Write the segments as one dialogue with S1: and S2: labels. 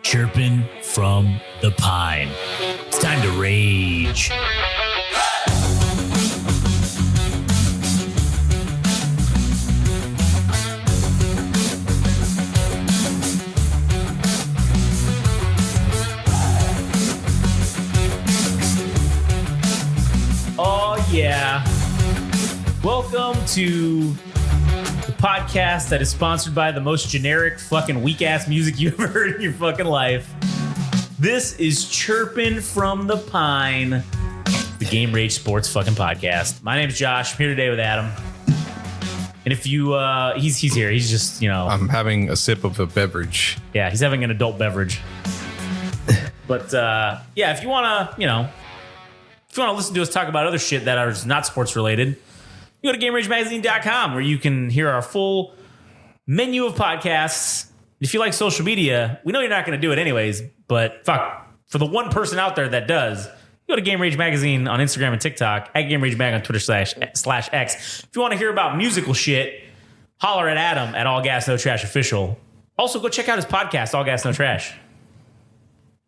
S1: Chirping from the pine. It's time to rage. Oh, yeah. Welcome to the podcast that is sponsored by the most generic fucking weak-ass music you've ever heard in your fucking life. This is Chirping from the Pine, the Game Rage Sports fucking podcast. My name's Josh. I'm here today with Adam. And if you, he's here. He's just,
S2: I'm having a sip of a beverage.
S1: Yeah, he's having an adult beverage. But, yeah, if you want to, if you want to listen to us talk about other shit that are not sports related, you go to GameRageMagazine.com where you can hear our full menu of podcasts. If you like social media, we know you're not going to do it anyways, but fuck, for the one person out there that does, go to Game Rage Magazine on Instagram and TikTok, at Game Rage Mag on Twitter /X. If you want to hear about musical shit, holler at Adam at All Gas No Trash Official. Also, go check out his podcast, All Gas No Trash.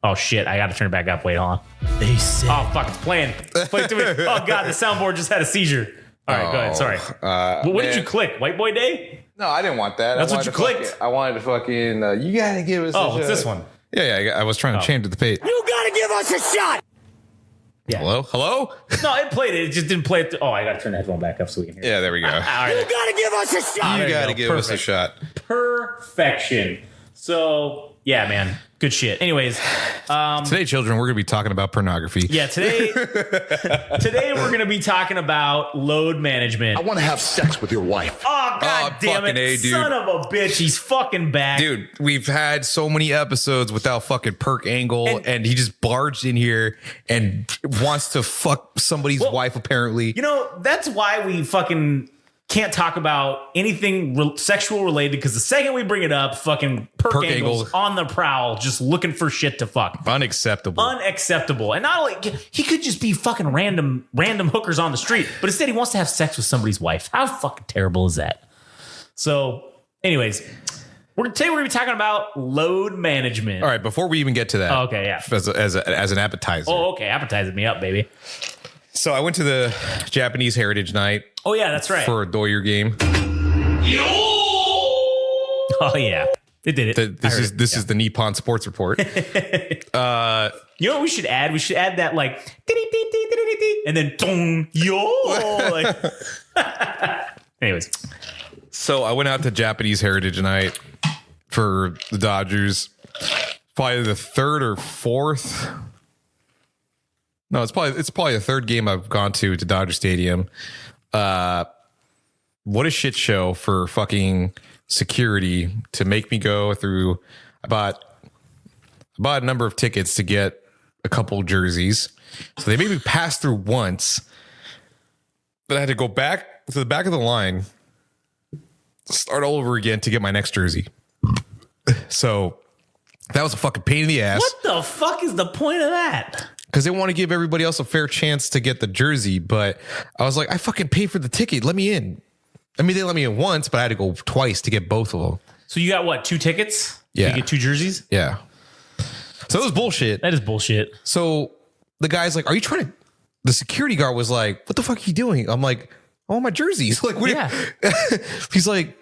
S1: Oh shit, I got to turn it back up. Wait, hold on.
S3: They said,
S1: oh fuck, it's playing. It's playing through it. Oh god, the soundboard just had a seizure. All right, go ahead. Sorry. What did you click? White Boy Day?
S2: No, I didn't want that.
S1: That's what you clicked.
S2: I wanted to fucking. You gotta give us.
S1: Oh, it's this one.
S2: Yeah. I was trying to change the page.
S3: you gotta give us a shot.
S1: Yeah.
S2: Hello.
S1: No, it played it. It just didn't play it. Oh, I gotta turn the headphone back up so we can hear.
S2: Yeah, there we go.
S1: All right.
S3: You gotta give us a shot.
S2: You gotta give us a
S1: Perfect.
S2: shot.
S1: Perfection. So yeah, man, good shit. Anyways,
S2: Today, children, we're gonna be talking about pornography.
S1: yeah, today we're gonna be talking about load management.
S4: I want to have sex with your wife.
S1: Oh god damn
S2: fucking
S1: it,
S2: A, dude.
S1: son of a bitch! He's fucking back,
S2: Dude, we've had so many episodes without fucking Perk Angle, and he just barged in here and wants to fuck somebody's wife, apparently.
S1: That's why we fucking can't talk about anything sexual related, because the second we bring it up, fucking Perk Angle's
S2: Angle.
S1: on the prowl, just looking for shit to fuck.
S2: Unacceptable.
S1: Unacceptable. And not only, he could just be fucking random hookers on the street, but instead he wants to have sex with somebody's wife. How fucking terrible is that? So, anyways, today we're gonna be talking about load management.
S2: All right, before we even get to that,
S1: Oh, okay, yeah.
S2: as an appetizer.
S1: Oh, okay, appetizing me up, baby.
S2: So I went to the Japanese Heritage Night
S1: Oh yeah, that's right.
S2: for a Doyer game.
S1: Oh yeah, it did it.
S2: This is the Nippon Sports Report.
S1: You know what we should add? We should add that like and then dong yo. Like. Anyways,
S2: So I went out to Japanese Heritage Night for the Dodgers. Probably the third or fourth. No, it's probably the third game I've gone to Dodger Stadium. What a shit show for fucking security to make me go through. I bought a number of tickets to get a couple jerseys. So they made me pass through once. But I had to go back to the back of the line, start all over again to get my next jersey. So that was a fucking pain in the ass.
S1: what the fuck is the point of that?
S2: Because they want to give everybody else a fair chance to get the jersey. But I was like, I fucking paid for the ticket. Let me in. I mean, they let me in once, but I had to go twice to get both of them.
S1: So you got what? 2 tickets?
S2: Yeah.
S1: You get 2 jerseys?
S2: Yeah. So it was bullshit.
S1: That is bullshit.
S2: So the guy's like, are you trying to... The security guard was like, what the fuck are you doing? I'm like, I want my jerseys. Like, what?
S1: Yeah.
S2: He's like,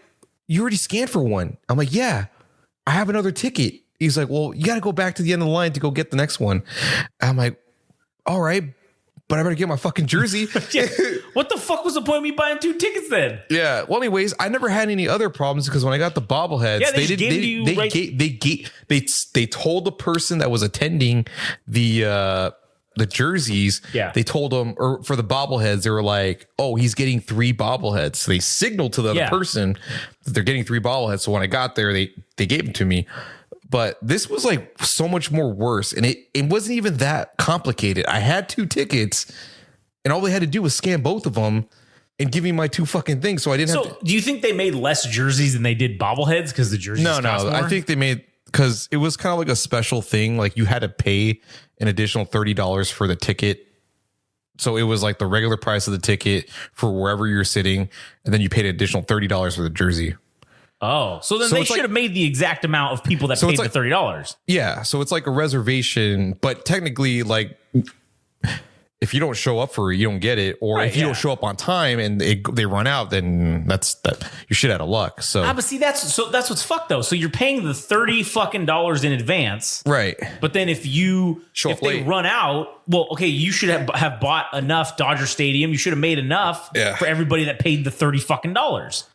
S2: you already scanned for one. I'm like, yeah, I have another ticket. He's like, well, you got to go back to the end of the line to go get the next one. I'm like, all right, but I better get my fucking jersey.
S1: Yeah. What the fuck was the point of me buying 2 tickets then?
S2: Yeah. Well, anyways, I never had any other problems because when I got the bobbleheads,
S1: Yeah,
S2: they told the person that was attending the jerseys.
S1: Yeah.
S2: They told them, or for the bobbleheads, they were like, oh, he's getting 3 bobbleheads. So they signaled to the other person that they're getting 3 bobbleheads. So when I got there, they gave them to me. But this was like so much more worse. And it wasn't even that complicated. I had 2 tickets and all they had to do was scan both of them and give me my 2 fucking things. So I didn't have to.
S1: Do you think they made less jerseys than they did bobbleheads because the jerseys cost more?
S2: I think they made, because it was kind of like a special thing. Like you had to pay an additional $30 for the ticket. So it was like the regular price of the ticket for wherever you're sitting. And then you paid an additional $30 for the jersey.
S1: Oh, so then
S2: So
S1: they
S2: it's
S1: should have made the exact amount of people that paid the $30.
S2: Yeah, so it's like a reservation, but technically, like, if you don't show up for it, you don't get it. Or if you don't show up on time and they run out, then that's you're shit out of luck. So,
S1: but see, that's what's fucked though. So you're paying the $30 fucking in advance,
S2: right?
S1: But then if they run out, well, okay, you should have bought enough Dodger Stadium. You should have made enough for everybody that paid the $30 fucking.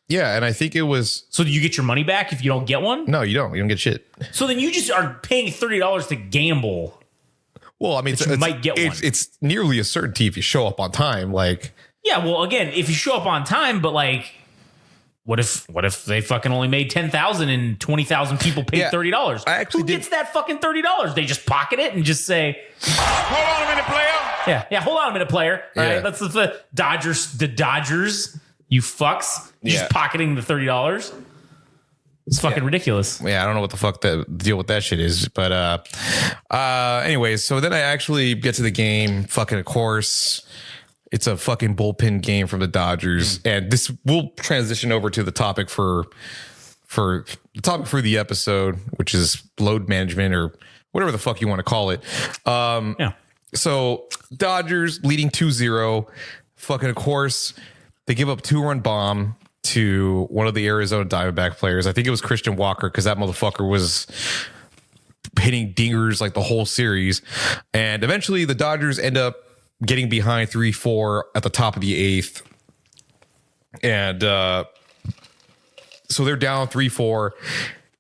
S2: Yeah, and I think it was.
S1: So do you get your money back if you don't get one?
S2: No, you don't. You don't get shit.
S1: So then you just are paying $30 to gamble.
S2: Well, I mean,
S1: you might get one.
S2: It's nearly a certainty if you show up on time. Like,
S1: yeah, well, again, if you show up on time, but like, what if they fucking only made 10,000 and 20,000 people paid $30? Who gets that fucking $30? They just pocket it and just say,
S3: Hold on a minute, player.
S1: Yeah, hold on a minute, player. All right, that's the Dodgers. The Dodgers, you fucks, just pocketing the $30. It's fucking ridiculous.
S2: Yeah, I don't know what the fuck the deal with that shit is. But anyways, so then I actually get to the game. Fucking, of course, it's a fucking bullpen game from the Dodgers. And this will transition over to the topic for the episode, which is load management or whatever the fuck you want to call it. So Dodgers leading 2-0. Fucking, of course, they give up 2-run bomb to one of the Arizona Diamondback players. I think it was Christian Walker, because that motherfucker was hitting dingers like the whole series. And eventually the Dodgers end up getting behind 3-4 at the top of the eighth. And so they're down 3-4.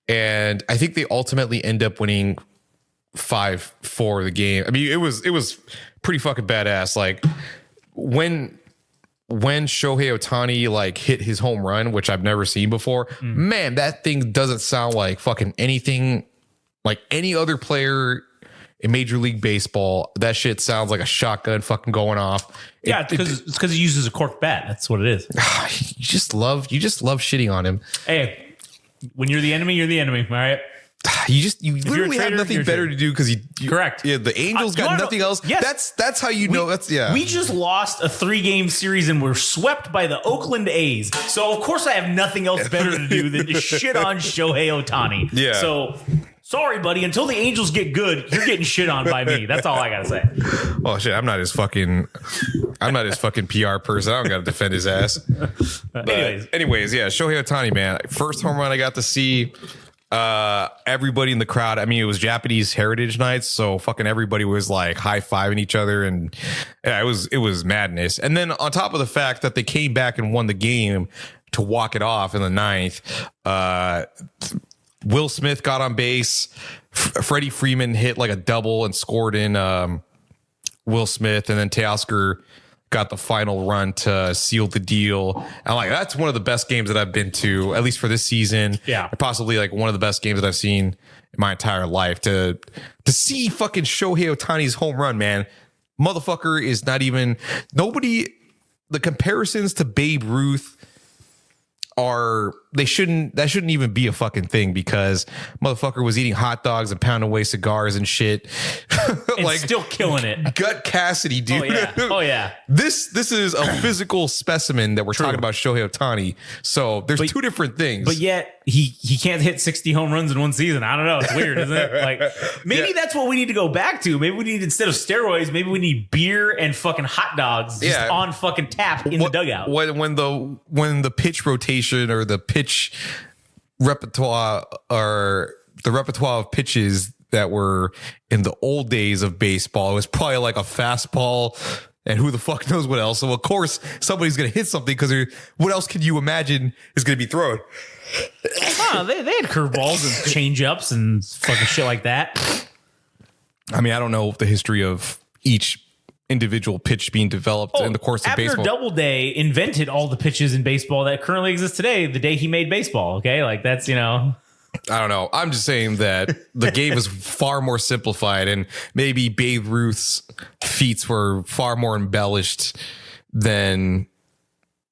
S2: And I think they ultimately end up winning 5-4 the game. I mean, it was pretty fucking badass. Like when Shohei Ohtani like hit his home run, which I've never seen before, man, that thing doesn't sound like fucking anything like any other player in Major League Baseball. That shit sounds like a shotgun fucking going off.
S1: Yeah, it's because he uses a corked bat. That's what it is.
S2: You just love shitting on him.
S1: Hey, when you're the enemy, you're the enemy. All right.
S2: You literally have nothing better to do because you
S1: correct.
S2: Yeah, the Angels got nothing else. Yes. That's how you know. We
S1: just lost a 3-game series and we're swept by the Oakland A's. So of course I have nothing else better to do than to shit on Shohei Ohtani. Yeah. So sorry, buddy. Until the Angels get good, you're getting shit on by me. That's all I gotta say.
S2: Oh shit! I'm not his fucking PR person. I don't gotta defend his ass. Anyways, yeah. Shohei Ohtani, man. First home run I got to see. Everybody in the crowd, I mean, it was Japanese Heritage Nights, so fucking everybody was like high-fiving each other, and yeah, it was madness. And then on top of the fact that they came back and won the game to walk it off in the ninth, Will Smith got on base. Freddie Freeman hit like a double and scored in Will Smith, and then Teoscar got the final run to seal the deal. And like, that's one of the best games that I've been to, at least for this season.
S1: Yeah.
S2: Possibly like one of the best games that I've seen in my entire life. To see fucking Shohei Ohtani's home run, man. Motherfucker is not even the comparisons to Babe Ruth that shouldn't even be a fucking thing, because motherfucker was eating hot dogs and pounding away cigars and shit.
S1: And like still killing it.
S2: Gut Cassidy, dude.
S1: Oh yeah.
S2: This is a physical specimen that we're talking about Shohei Ohtani. So there's two different things.
S1: But yet he can't hit 60 home runs in one season. I don't know. It's weird, isn't it? Like maybe that's what we need to go back to. Maybe we need, instead of steroids, maybe we need beer and fucking hot dogs just on fucking tap in the dugout.
S2: When the pitch rotation or the pitch repertoire or the repertoire of pitches that were in the old days of baseball, it was probably like a fastball and who the fuck knows what else. So of course somebody's going to hit something, because what else can you imagine is going to be thrown?
S1: They had curveballs and change ups and fucking shit like that.
S2: I mean, I don't know the history of each individual pitch being developed in the course of baseball.
S1: Abner Doubleday invented all the pitches in baseball that currently exist today the day he made baseball. Okay, like that's, I
S2: don't know. I'm just saying that the game is far more simplified, and maybe Babe Ruth's feats were far more embellished than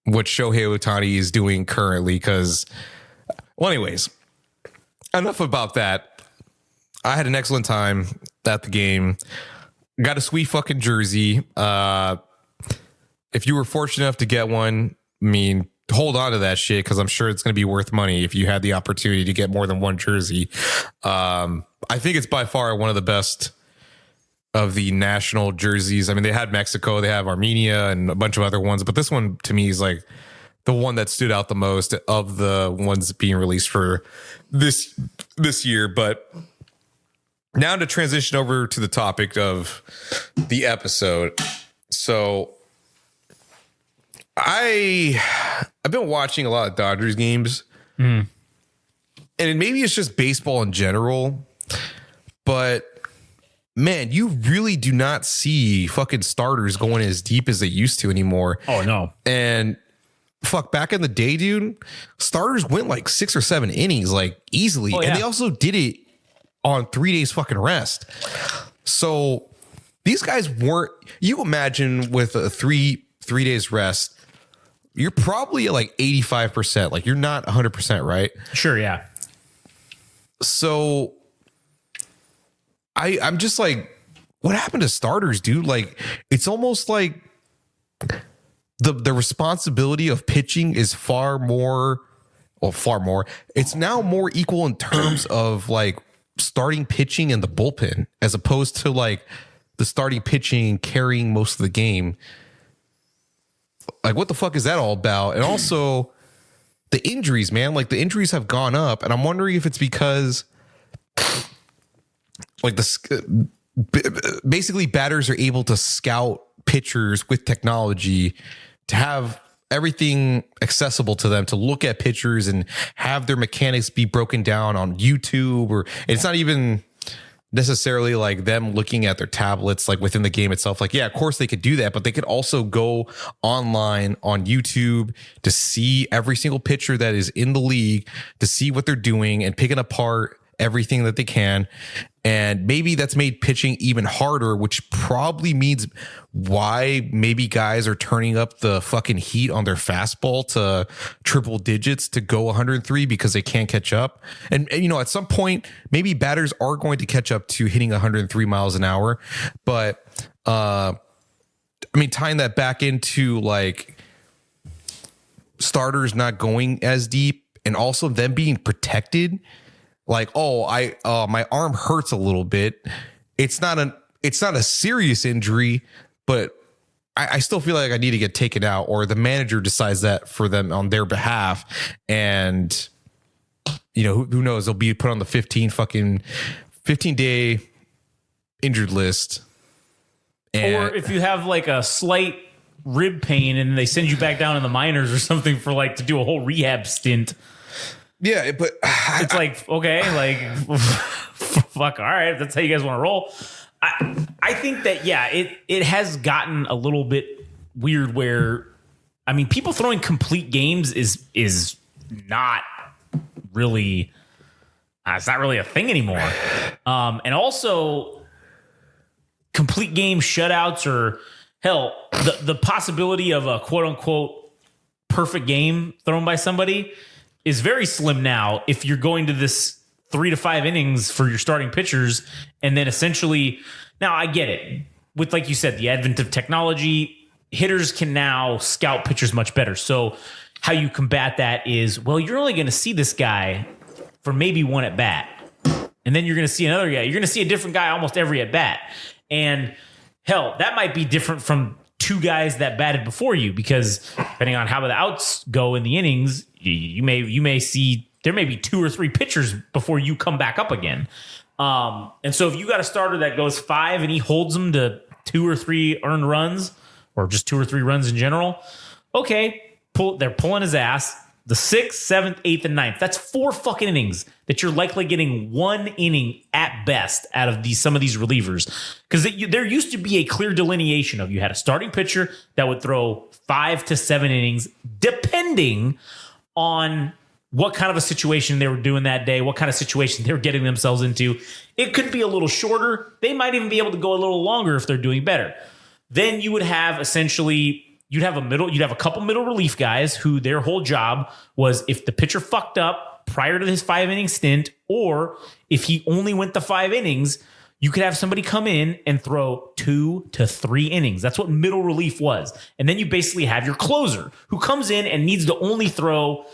S2: what Shohei Ohtani is doing currently. Because, well, anyways, enough about that. I had an excellent time at the game. Got a sweet fucking jersey. If you were fortunate enough to get one, I mean, hold on to that shit because I'm sure it's going to be worth money if you had the opportunity to get more than one jersey. I think it's by far one of the best of the national jerseys. I mean, they had Mexico, they have Armenia and a bunch of other ones, but this one to me is like the one that stood out the most of the ones being released for this year. But now to transition over to the topic of the episode. So I've been watching a lot of Dodgers games, and maybe it's just baseball in general, but man, you really do not see fucking starters going as deep as they used to anymore.
S1: Oh no.
S2: And fuck, back in the day, dude, starters went like 6 or 7 innings, like easily.
S1: Oh, yeah.
S2: And they also did it on 3 days fucking rest. So these guys weren't, you imagine with a three days rest, you're probably at like 85%. Like you're not 100%, right?
S1: Sure. Yeah.
S2: So I'm just like, what happened to starters, dude? Like, it's almost like the responsibility of pitching is far more. It's now more equal in terms of like starting pitching and the bullpen, as opposed to like the starting pitching carrying most of the game. Like, what the fuck is that all about? And also the injuries, man. Like, the injuries have gone up, and I'm wondering if it's because like basically batters are able to scout pitchers with technology to have everything accessible to them, to look at pitchers and have their mechanics be broken down on YouTube, or it's not even necessarily like them looking at their tablets, like within the game itself. Like, yeah, of course they could do that, but they could also go online on YouTube to see every single pitcher that is in the league, to see what they're doing and picking apart everything that they can. And maybe that's made pitching even harder, which probably means why maybe guys are turning up the fucking heat on their fastball to triple digits to go 103 because they can't catch up. And you know, at some point, maybe batters are going to catch up to hitting 103 miles an hour. But I mean, tying that back into like starters not going as deep and also them being protected. Like, my arm hurts a little bit. It's not a serious injury, but I still feel like I need to get taken out, or the manager decides that for them on their behalf. And, you know, who knows? They'll be put on the 15-day injured list. And
S1: or if you have like a slight rib pain and they send you back down in the minors or something for like to do a whole rehab stint.
S2: Yeah, but
S1: it's like, okay, like, fuck, all right, if that's how you guys want to roll. I think that, yeah, it has gotten a little bit weird where, I mean, people throwing complete games is not really, it's not really a thing anymore. And also, complete game shutouts, or hell, the possibility of a quote unquote perfect game thrown by somebody is very slim now if you're going to this 3 to 5 innings for your starting pitchers. And then essentially, now I get it. With, like you said, the advent of technology, hitters can now scout pitchers much better. So how you combat that is, well, you're only going to see this guy for maybe one at bat. And then you're going to see another guy. You're going to see a different guy almost every at bat. And hell, that might be different from 2 guys that batted before you, because depending on how the outs go in the innings, you may see there may be 2 or 3 pitchers before you come back up again. And so if you got a starter that goes 5 and he holds them to 2 or 3 earned runs, or just 2 or 3 runs in general, okay, they're pulling his ass. The 6th, 7th, 8th, and 9th. That's 4 fucking innings that you're likely getting 1 inning at best out of some of these relievers. Because there used to be a clear delineation of, you had a starting pitcher that would throw 5 to 7 innings, depending on what kind of a situation they were doing that day, what kind of situation they were getting themselves into. It could be a little shorter. They might even be able to go a little longer if they're doing better. Then you would have essentially... You'd have a couple middle relief guys who their whole job was, if the pitcher fucked up prior to his 5 inning stint, or if he only went the 5 innings, You could have somebody come in and throw 2 to 3 innings. That's what middle relief was. And then you basically have your closer who comes in and needs to only throw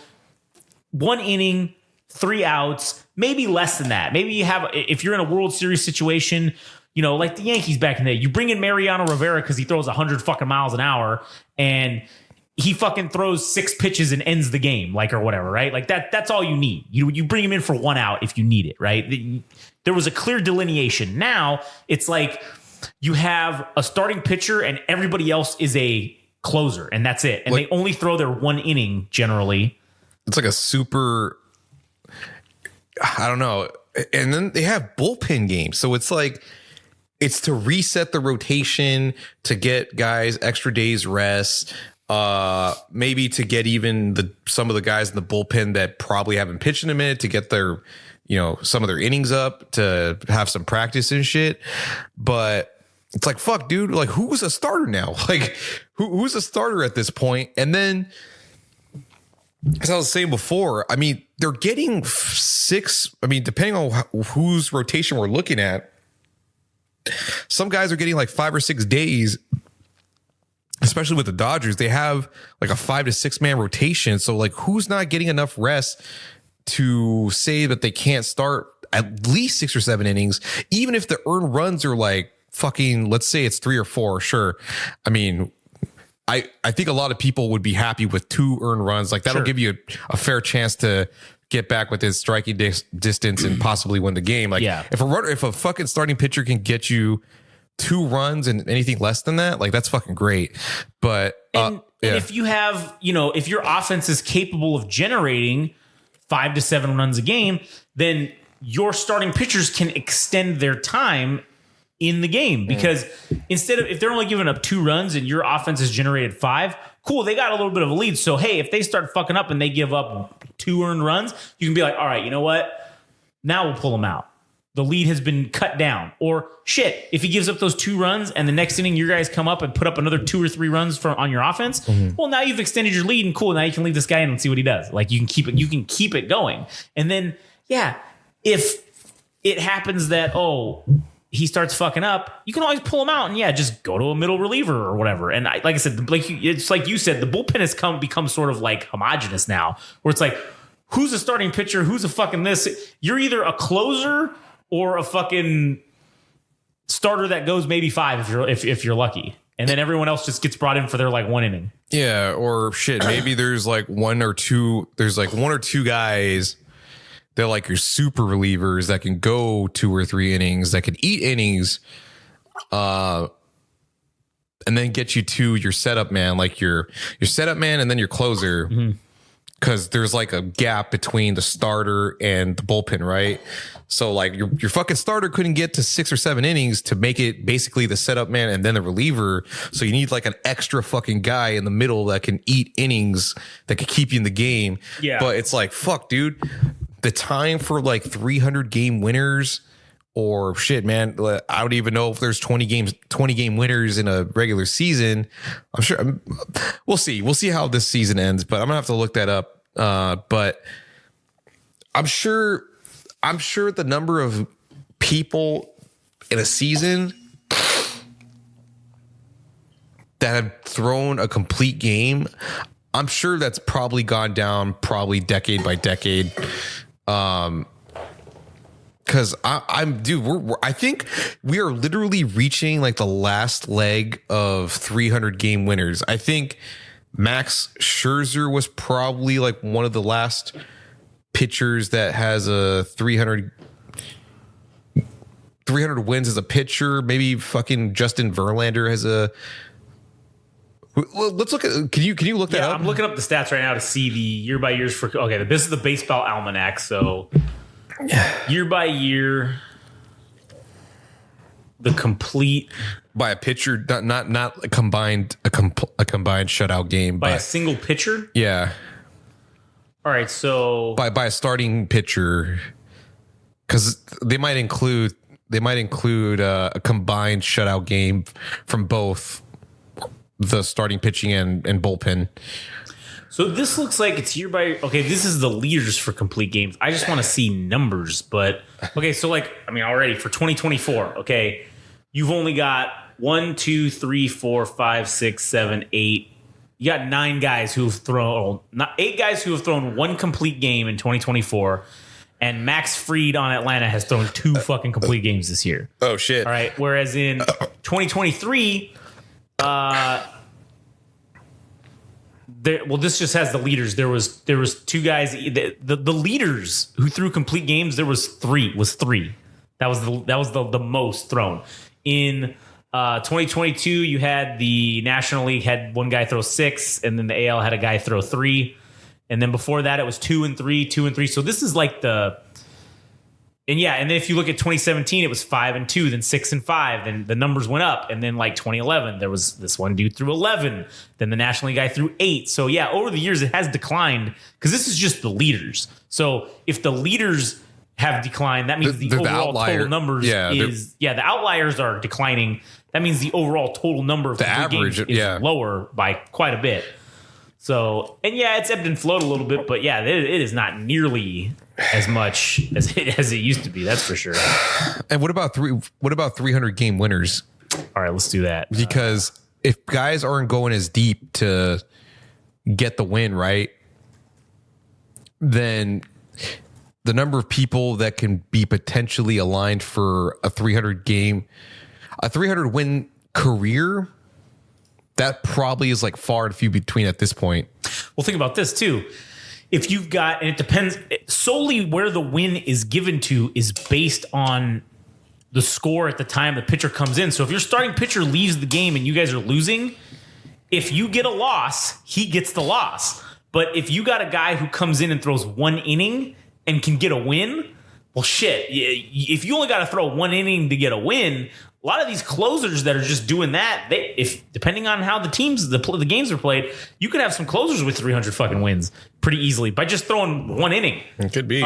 S1: 1 inning, 3 outs, maybe less than that. Maybe you have, if you're in a World Series situation, like the Yankees back in the day, you bring in Mariano Rivera because he throws 100 fucking miles an hour and he fucking throws 6 pitches and ends the game, or whatever, right? Like that's all you need. You bring him in for 1 out if you need it, right? There was a clear delineation. Now it's like you have a starting pitcher and everybody else is a closer, and that's it. And they only throw their 1 inning generally.
S2: It's like a super, I don't know. And then they have bullpen games. So it's like, it's to reset the rotation, to get guys extra days rest, maybe to get even some of the guys in the bullpen that probably haven't pitched in a minute to get their, some of their innings up, to have some practice and shit. But it's like, fuck, dude, like who's a starter now? Like who's a starter at this point? And then, as I was saying before, I mean, they're getting 6. I mean, depending on whose rotation we're looking at, some guys are getting like 5 or 6 days, especially with the Dodgers. They have like a 5 to 6 man rotation. So like, who's not getting enough rest to say that they can't start at least 6 or 7 innings, even if the earned runs are like fucking, let's say it's 3 or 4. Sure. I mean, I think a lot of people would be happy with 2 earned runs. Like that'll give you a fair chance to get back with his striking distance and possibly win the game. Like if a fucking starting pitcher can get you 2 runs and anything less than that, like that's fucking great. But
S1: and if you have, if your offense is capable of generating 5 to 7 runs a game, then your starting pitchers can extend their time in the game, because instead of, if they're only giving up 2 runs and your offense has generated 5, cool, they got a little bit of a lead. So, hey, if they start fucking up and they give up 2 earned runs, you can be like, all right, you know what? Now we'll pull them out. The lead has been cut down. Or shit, if he gives up those 2 runs and the next inning your guys come up and put up another 2 or 3 runs on your offense, well, now you've extended your lead and cool, now you can leave this guy in and see what he does. Like you can keep it going. And then, if it happens that, he starts fucking up, you can always pull him out and just go to a middle reliever or whatever. And like I said, it's like you said, the bullpen has become sort of like homogenous now, where it's like, who's a starting pitcher? Who's a fucking this? You're either a closer or a fucking starter that goes maybe 5 if you're lucky. And then everyone else just gets brought in for their like 1 inning. Yeah.
S2: Or shit, maybe there's like 1 or 2 guys, they're like your super relievers that can go 2 or 3 innings, that can eat innings, and then get you to your setup man, like your setup man and then your closer. Because there's like a gap between the starter and the bullpen, right? So like your fucking starter couldn't get to 6 or 7 innings to make it basically the setup man and then the reliever. So you need like an extra fucking guy in the middle that can eat innings, that can keep you in the game.
S1: Yeah.
S2: But it's like, fuck, dude. The time for like 300 game winners, or shit, man, I don't even know if there's 20 game winners in a regular season. I'm sure we'll see how this season ends, but I'm gonna have to look that up. But I'm sure the number of people in a season that have thrown a complete game, I'm sure that's probably gone down decade by decade. Because I think we are literally reaching like the last leg of 300 game winners. I think Max Scherzer was probably like one of the last pitchers that has a 300 wins as a pitcher. Maybe fucking Justin Verlander has a. Let's look at. Can you look that up?
S1: I'm looking up the stats right now to see the year by years for. Okay, this is the baseball almanac. So year by year, the complete
S2: by a pitcher, not a combined shutout game
S1: by a single pitcher.
S2: Yeah.
S1: All right, so
S2: by a starting pitcher, because they might include a combined shutout game from both the starting pitching and bullpen.
S1: So this looks like it's year by. Okay, this is the leaders for complete games. I just want to see numbers, but okay. So already for 2024, okay, you've only got 1, 2, 3, 4, 5, 6, 7, 8. You got 9 guys who have thrown, not 8 guys who have thrown one complete game in 2024, and Max Fried on Atlanta has thrown 2 fucking complete games this year.
S2: Oh shit!
S1: All right, whereas in 2023. This just has the leaders. There was 2 guys. The leaders who threw complete games. There was 3. That was the most thrown in 2022. You had the National League had 1 guy throw 6, and then the AL had a guy throw 3, and then before that it was 2 and 3, 2 and 3. So this is like and then if you look at 2017, it was 5 and 2, then 6 and 5, then the numbers went up, and then like 2011, there was this one dude threw 11, then the National League guy threw 8. So yeah, over the years it has declined because this is just the leaders. So if the leaders have declined, that means the overall total numbers the outliers are declining. That means the overall total number of the average is lower by quite a bit. So, and yeah, it's ebbed and flowed a little bit, but yeah, it is not nearly as much as it used to be. That's for sure.
S2: And what about 300 game winners?
S1: All right, let's do that.
S2: Because if guys aren't going as deep to get the win, right, then the number of people that can be potentially aligned for a 300 win career, that probably is like far and few between at this point.
S1: Well, think about this too. If you've got, and it depends solely where the win is given to is based on the score at the time the pitcher comes in. So if your starting pitcher leaves the game and you guys are losing, if you get a loss, he gets the loss. But if you got a guy who comes in and throws 1 inning and can get a win, well, shit. If you only got to throw 1 inning to get a win, a lot of these closers that are just doing that, depending on how the games are played, you could have some closers with 300 fucking wins pretty easily by just throwing 1 inning.
S2: It could be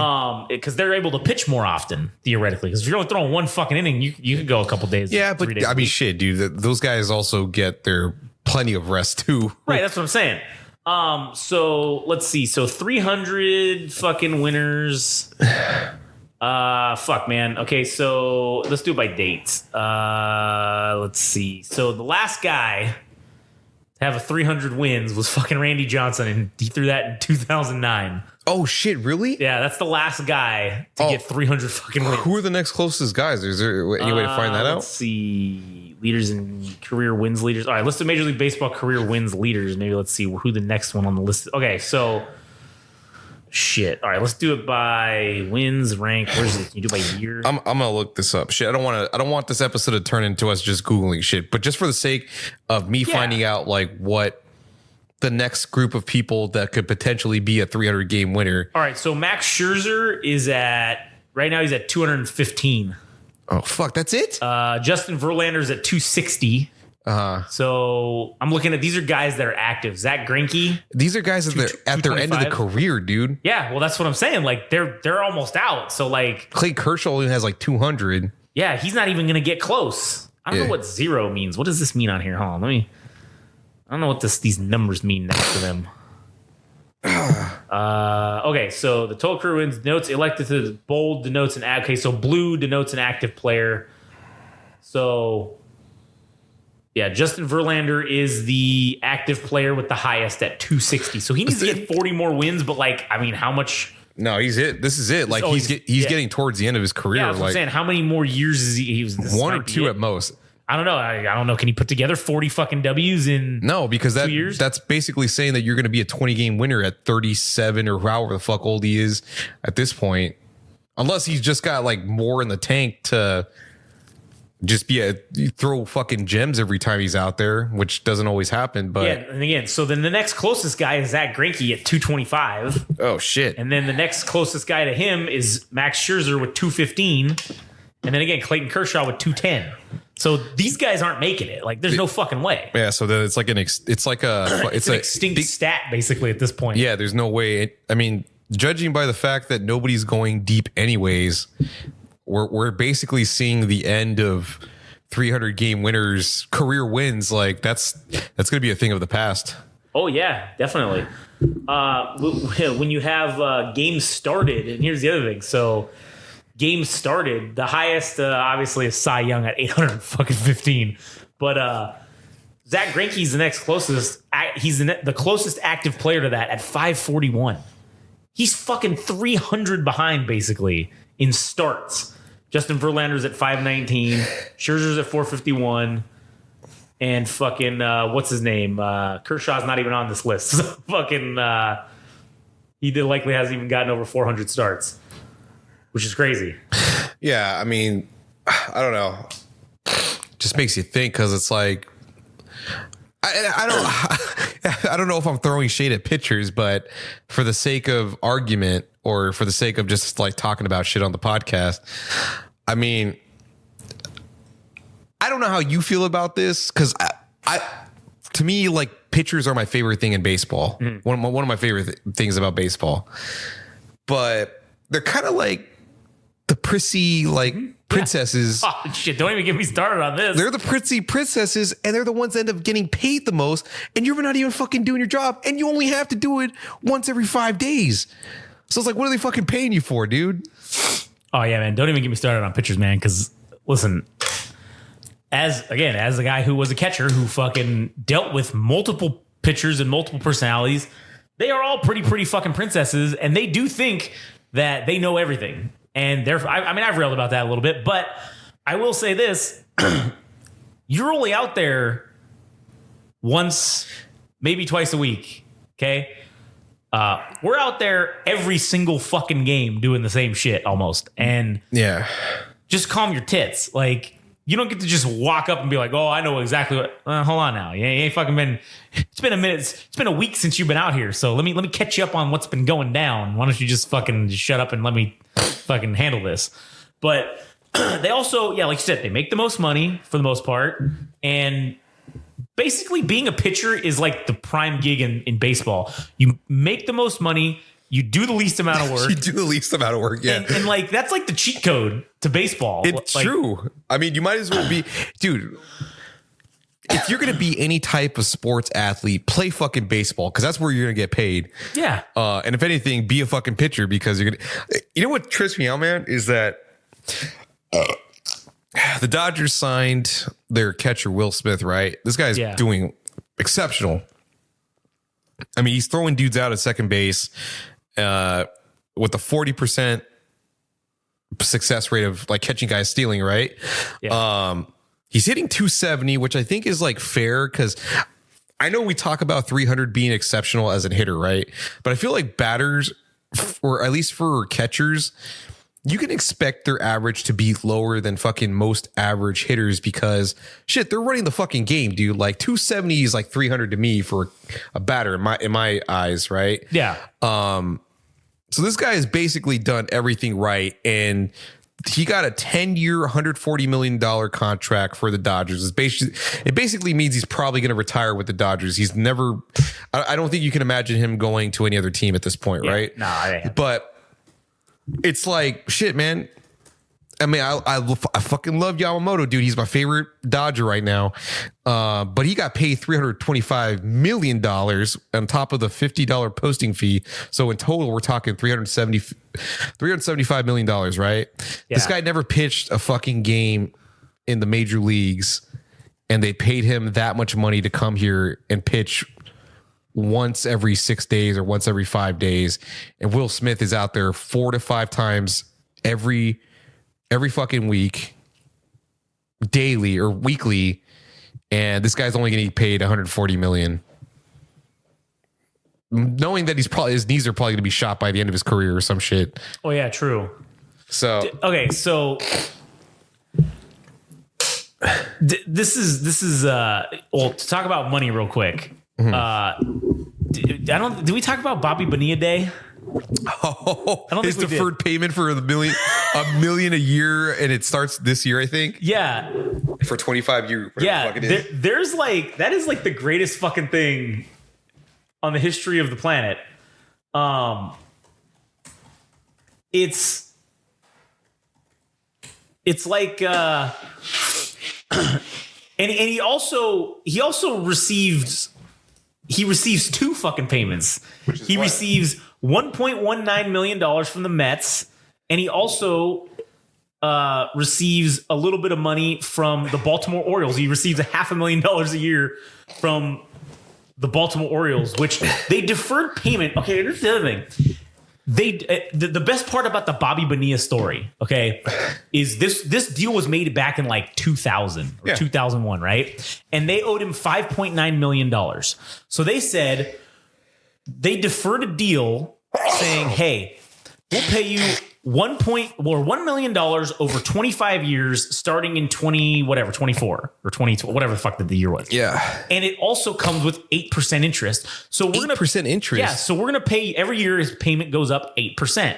S1: because they're able to pitch more often theoretically. Because if you're only throwing 1 fucking inning, you could go a couple days.
S2: Yeah, but
S1: 3 days
S2: I mean, shit, dude. Those guys also get their plenty of rest too.
S1: Right, that's what I'm saying. So let's see. So 300 fucking winners. Fuck, man. Okay, so let's do it by dates. Let's see. So the last guy to have a 300 wins was fucking Randy Johnson, and he threw that in 2009.
S2: Oh shit, really?
S1: Yeah, that's the last guy to get 300 fucking wins.
S2: Who are the next closest guys? Is there any way to find that out?
S1: Let's see. Leaders in career wins leaders. All right, let's do Major League Baseball career wins leaders. Maybe let's see who the next one on the list is. Okay, so shit. All right, let's do it by wins rank. Where's it? Can you do it by year?
S2: I'm gonna look this up. Shit, I don't want this episode to turn into us just Googling shit, but just for the sake of me finding out like what the next group of people that could potentially be a 300 game winner.
S1: All right, so Max Scherzer is right now he's at 215.
S2: Oh fuck, that's it?
S1: Justin Verlander's at 260. So I'm looking at, these are guys that are active. Zach Greinke.
S2: These are guys at their end of the career, dude.
S1: Yeah, well, that's what I'm saying. Like they're almost out. So like
S2: Clay Kershaw only has like 200.
S1: Yeah, he's not even gonna get close. I don't know what 0 means. What does this mean on here? Hold on, I don't know what these numbers mean next to them. Okay, so the total career wins denotes elected to bold denotes an okay, so blue denotes an active player. So yeah, Justin Verlander is the active player with the highest at 260. So he needs to get 40 more wins, but like, I mean, how much?
S2: No, he's it. This is it. Like he's getting towards the end of his career.
S1: Yeah, I'm saying, how many more years is he? Was
S2: 1 or 2 at most.
S1: I don't know. I don't know. Can he put together 40 fucking W's in
S2: because
S1: 2 years?
S2: That's basically saying that you're going to be a 20 game winner at 37 or however the fuck old he is at this point. Unless he's just got like more in the tank to just throw fucking gems every time he's out there, which doesn't always happen. But
S1: yeah, and again, so then the next closest guy is Zach Greinke at 225.
S2: Oh shit!
S1: And then the next closest guy to him is Max Scherzer with 215, and then again Clayton Kershaw with 210. So these guys aren't making it. Like, there's no fucking way.
S2: Yeah. So then it's like an
S1: extinct stat basically at this point.
S2: Yeah. There's no way. I mean, judging by the fact that nobody's going deep anyways, we're basically seeing the end of 300 game winners career wins. Like that's going to be a thing of the past.
S1: Oh yeah, definitely. When you have games started, and here's the other thing. So games started, the highest obviously is Cy Young at 815, but Zach Greinke's the next closest. He's the closest active player to that at 541. He's fucking 300 behind basically in starts. Justin Verlander's at 519. Scherzer's at 451. And fucking, what's his name? Kershaw's not even on this list. So fucking, he likely hasn't even gotten over 400 starts, which is crazy.
S2: Yeah, I mean, I don't know. Just makes you think because it's like, I don't know if I'm throwing shade at pitchers, but for the sake of argument or for the sake of just like talking about shit on the podcast, I mean, I don't know how you feel about this because to me, like pitchers are my favorite thing in baseball. One of my favorite things about baseball, but they're kind of like the prissy like princesses.
S1: Oh shit! Don't even get me started on this.
S2: They're the prissy princesses, and they're the ones that end up getting paid the most. And you're not even fucking doing your job, and you only have to do it once every 5 days. So it's like, what are they fucking paying you for, dude?
S1: Oh yeah, man! Don't even get me started on pitchers, man. Because listen, as the guy who was a catcher who fucking dealt with multiple pitchers and multiple personalities, they are all pretty fucking princesses, and they do think that they know everything. And therefore, I mean, I've railed about that a little bit, but I will say this: you're only out there once, maybe twice a week. Okay, we're out there every single fucking game doing the same shit almost, and
S2: Yeah.
S1: just calm your tits. Like, you don't get to just walk up and be like, "Oh, I know exactly what." Hold on now, you ain't fucking been. It's been a minute. It's been a week since you've been out here, so let me catch you up on what's been going down. Why don't you just fucking shut up and let me fucking handle this? But they also, yeah, like you said, they make the most money for the most part, and basically being a pitcher is like the prime gig in baseball. You make the most money. You do the least amount of work.
S2: You do the least amount of work, yeah.
S1: And like, that's like the cheat code to baseball.
S2: It's
S1: like,
S2: true. I mean, you might as well be, dude. If you're going to be any type of sports athlete, play fucking baseball because that's where you're going to get paid.
S1: Yeah.
S2: And if anything, be a fucking pitcher because you're going to. You know what trips me out, man, is that the Dodgers signed their catcher Will Smith, right? This guy's doing exceptional. I mean, he's throwing dudes out at second base with a 40% success rate of like catching guys stealing, right?
S1: Yeah.
S2: He's hitting 270, which I think is like fair because I know we talk about 300 being exceptional as a hitter, right? But I feel like batters, or at least for catchers, you can expect their average to be lower than fucking most average hitters because shit, they're running the fucking game, dude. Like 270 is like 300 to me for a batter in my eyes, right?
S1: Yeah.
S2: So this guy has basically done everything right, and he got a 10-year, $140 million contract for the Dodgers. It basically means he's probably going to retire with the Dodgers. He's never. I don't think you can imagine him going to any other team at this point, right?
S1: No,
S2: but it's like shit, man. I mean, I fucking love Yamamoto, dude. He's my favorite Dodger right now. But he got paid $325 million on top of the $50 posting fee. So in total, we're talking $375 million, right? Yeah. This guy never pitched a fucking game in the major leagues, and they paid him that much money to come here and pitch once every 6 days or once every 5 days. And Will Smith is out there 4 to 5 times every fucking week, daily or weekly, and this guy's only going to get paid $140 million, knowing that his knees are probably going to be shot by the end of his career or some shit.
S1: Oh yeah, true.
S2: So
S1: okay, so this is well, to talk about money real quick. Did we talk about Bobby Bonilla Day?
S2: Oh, his deferred payment for a million a year, and it starts this year, I think.
S1: Yeah,
S2: for 25 years.
S1: Yeah, there's like that is like the greatest fucking thing on the history of the planet. It's like and he also received he receives two fucking payments. He receives $1.19 million from the Mets, and he also receives a little bit of money from the Baltimore Orioles. He receives $500,000 a year from the Baltimore Orioles, which they deferred payment. Okay, here's the other thing. The best part about the Bobby Bonilla story, okay, is this deal was made back in like 2000 or 2001, right? And they owed him $5.9 million. So they said they deferred a deal saying, hey, we'll pay you $1 million over 25 years, starting in 24 or 20, whatever the fuck the year was.
S2: Yeah.
S1: And it also comes with 8% interest. So we're going to
S2: 8% interest.
S1: Yeah. So we're going to pay every year. His payment goes up 8%.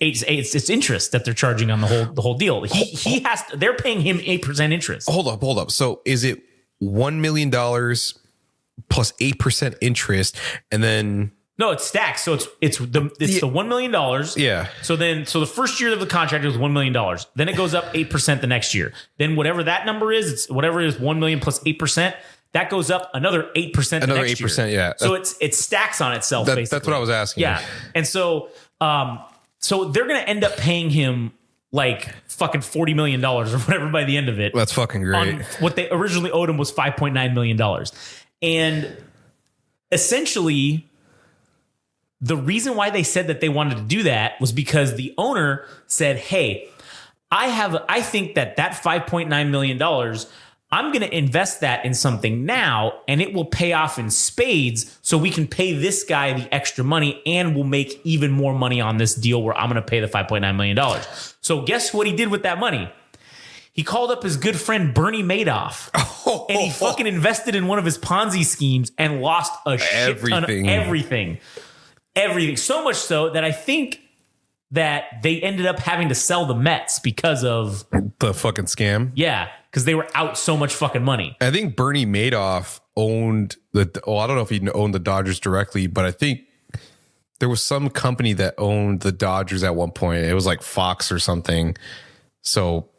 S1: It's interest that they're charging on the whole deal. They're paying him 8% interest.
S2: Hold up. So is it $1 million plus 8% interest, and then?
S1: No, it's stacked. So it's the $1 million.
S2: Yeah.
S1: So the first year of the contract is $1 million. Then it goes up 8% the next year. Then whatever that number is, it's whatever is 1 million plus 8%. That goes up another 8%.
S2: Another 8%.
S1: Year.
S2: Yeah.
S1: So it stacks on itself. Basically.
S2: That's what I was asking.
S1: Yeah. And so they're gonna end up paying him like fucking $40 million or whatever by the end of it.
S2: That's fucking great.
S1: What they originally owed him was $5.9 million, and essentially, the reason why they said that they wanted to do that was because the owner said, hey, I think that $5.9 million, I'm going to invest that in something now, and it will pay off in spades, so we can pay this guy the extra money, and we'll make even more money on this deal where I'm going to pay the $5.9 million. So guess what he did with that money? He called up his good friend Bernie Madoff, and he fucking invested in one of his Ponzi schemes and lost a shit ton of everything. Everything. So much so that I think that they ended up having to sell the Mets because of
S2: the fucking scam.
S1: Yeah, because they were out so much fucking money.
S2: I think Bernie Madoff owned I don't know if he owned the Dodgers directly, but I think there was some company that owned the Dodgers at one point. It was like Fox or something. So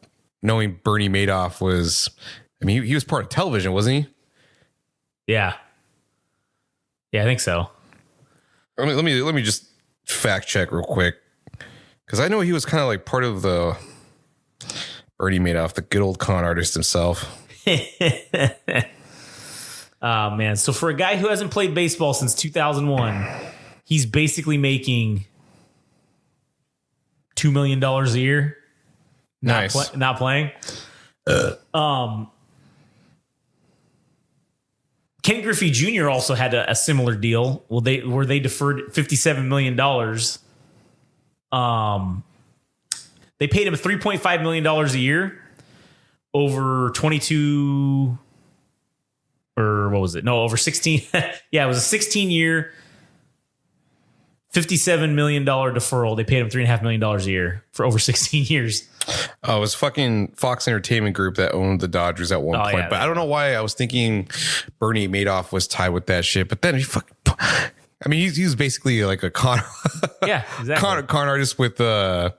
S2: knowing Bernie Madoff he was part of television, wasn't he?
S1: Yeah. Yeah, I think so.
S2: Let me just fact check real quick, because I know he was kind of like part of the Bernie Madoff, the good old con artist himself.
S1: Oh man! So for a guy who hasn't played baseball since 2001, he's basically making $2 million a year.
S2: Nice.
S1: Not playing. Ken Griffey Jr. also had a similar deal. Where they deferred $57 million. They paid him $3.5 million a year over 22, or what was it? No, over 16. Yeah, it was a 16-year, $57 million deferral. They paid him $3.5 million a year for over 16 years.
S2: Oh, it was fucking Fox Entertainment Group that owned the Dodgers at one point.
S1: Yeah,
S2: but I don't know why I was thinking Bernie Madoff was tied with that shit. But then he's basically like a con.
S1: Yeah, exactly.
S2: Con artist with all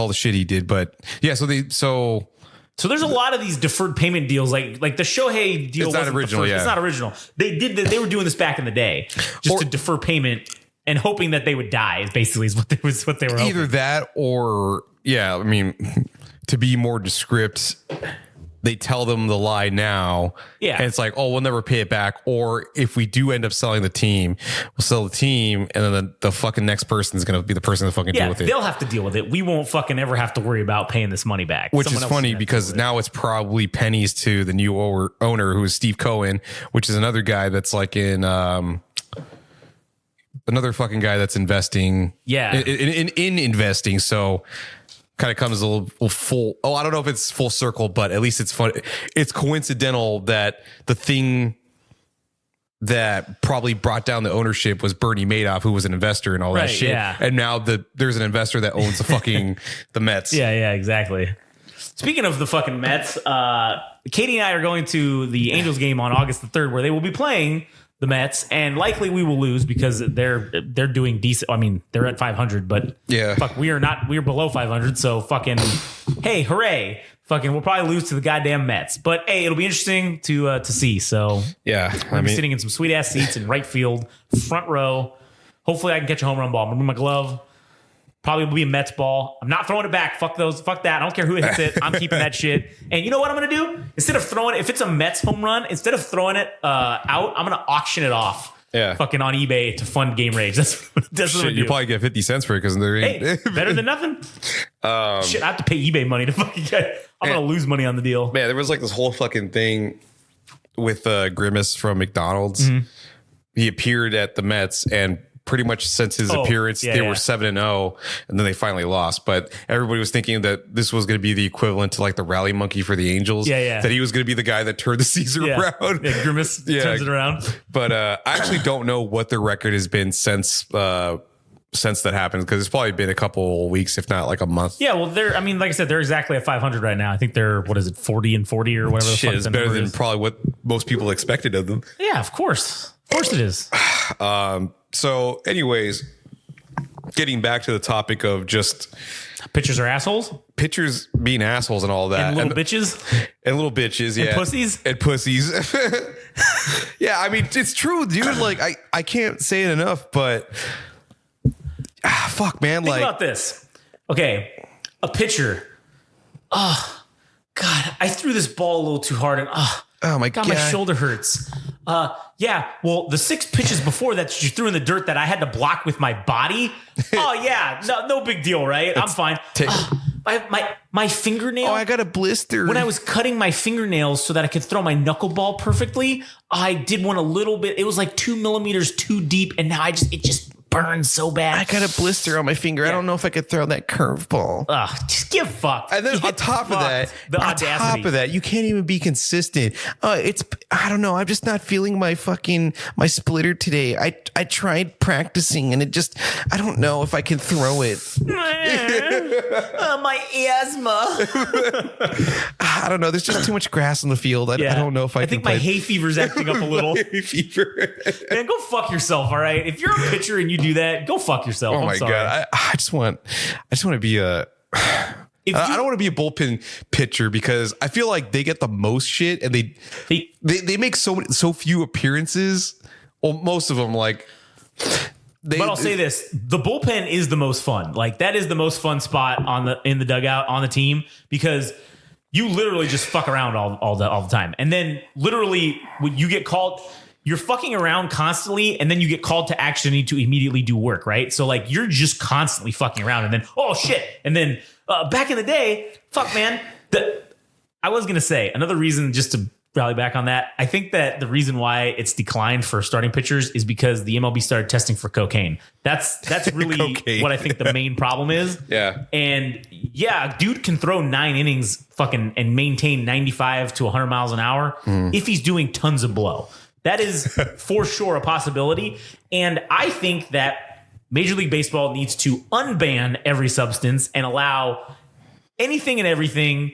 S2: the shit he did. But yeah, so there's
S1: a lot of these deferred payment deals, like the Shohei deal.
S2: It's not original. Yeah,
S1: it's not original. They were doing this back in the day to defer payment and hoping that they would die. Is what they were hoping.
S2: Either that or to be more descript, they tell them the lie now.
S1: Yeah,
S2: and it's like, oh, we'll never pay it back. Or if we do end up selling the team, we'll sell the team, and then the fucking next person is going to be the person to fucking deal with it.
S1: They'll have to deal with it. We won't fucking ever have to worry about paying this money back.
S2: Which is funny because now it's probably pennies to the new owner, who is Steve Cohen, which is another guy that's like in another fucking guy that's investing.
S1: Yeah,
S2: in investing. So kind of comes a little full. Oh, I don't know if it's full circle, but at least it's fun. It's coincidental that the thing that probably brought down the ownership was Bernie Madoff, who was an investor and all that shit.
S1: Yeah.
S2: And now there's an investor that owns the Mets.
S1: Yeah, exactly. Speaking of the fucking Mets, Katie and I are going to the Angels game on August the 3rd, where they will be playing the Mets, and likely we will lose because they're doing decent. I mean, they're at 500, but
S2: yeah,
S1: fuck, we're below 500. So fucking, hey, hooray fucking we'll probably lose to the goddamn Mets. But hey, it'll be interesting to see. So
S2: Yeah.
S1: I'm sitting in some sweet ass seats in right field, front row. Hopefully I can catch a home run ball. I'm gonna bring my glove. Probably will be a Mets ball. I'm not throwing it back. Fuck those. Fuck that. I don't care who hits it. I'm keeping that shit. And you know what I'm going to do? Instead of throwing it, if it's a Mets home run, instead of throwing it out, I'm going to auction it off.
S2: Yeah.
S1: Fucking on eBay to fund Game Rage. That's what I'm going to do.
S2: You probably get 50 cents for it because they're
S1: Hey, better than nothing. Shit, I have to pay eBay money to fucking get. I'm going to lose money on the deal.
S2: Man, there was like this whole fucking thing with Grimace from McDonald's.
S1: Mm-hmm.
S2: He appeared at the Mets and pretty much since his appearance, they were 7-0 and then they finally lost. But everybody was thinking that this was going to be the equivalent to like the rally monkey for the Angels.
S1: Yeah.
S2: That he was going to be the guy that turned the season around.
S1: Yeah, Grimace turns it around.
S2: But I actually don't know what the record has been since that happened because it's probably been a couple weeks, if not like a month.
S1: Yeah, well, like I said, they're exactly at 500 right now. I think they're 40-40 or whatever.
S2: Shit, it's better than probably what most people expected of them.
S1: Yeah, of course it is.
S2: So, anyways, getting back to the topic of just
S1: pitchers are assholes,
S2: pitchers being assholes and all that,
S1: and little bitches,
S2: yeah,
S1: and pussies,
S2: yeah. I mean, it's true, dude. Like, I can't say it enough, but fuck, man.
S1: Think about this. Okay, a pitcher. Oh God, I threw this ball a little too hard, and
S2: oh my God,
S1: my shoulder hurts. Yeah, well, the 6 pitches before that you threw in the dirt that I had to block with my body. Oh yeah, no big deal, right? I'm fine. My fingernail.
S2: Oh, I got a blister.
S1: When I was cutting my fingernails so that I could throw my knuckleball perfectly, I did one a little bit. It was like 2 millimeters too deep, and now it just burns so bad.
S2: I got a blister on my finger. Yeah. I don't know if I could throw that curveball.
S1: Just get fucked.
S2: And then on top of that, you can't even be consistent. I don't know. I'm just not feeling my splitter today. I tried practicing and I don't know if I can throw it.
S1: My asthma.
S2: I don't know. There's just too much grass on the field. I don't know if I think
S1: my hay fever's acting up a little.
S2: Hay fever.
S1: Man, go fuck yourself. All right. If you're a pitcher and you do that, go fuck yourself.
S2: Oh my God. I just want to be a. I don't want to be a bullpen pitcher because I feel like they get the most shit and they make so few appearances. Well, most of them but
S1: I'll say this: the bullpen is the most fun. Like that is the most fun spot in the dugout on the team because you literally just fuck around all the time, and then literally when you get called. You're fucking around constantly, and then you get called to action and need to immediately do work, right? So, like, you're just constantly fucking around, and then, oh, shit. And then, back in the day, fuck, man. I was going to say, another reason, just to rally back on that, I think that the reason why it's declined for starting pitchers is because the MLB started testing for cocaine. That's really what I think the main problem is.
S2: Yeah.
S1: And, yeah, dude can throw 9 innings fucking and maintain 95 to 100 miles an hour if he's doing tons of blow. That is for sure a possibility. And I think that Major League Baseball needs to unban every substance and allow anything and everything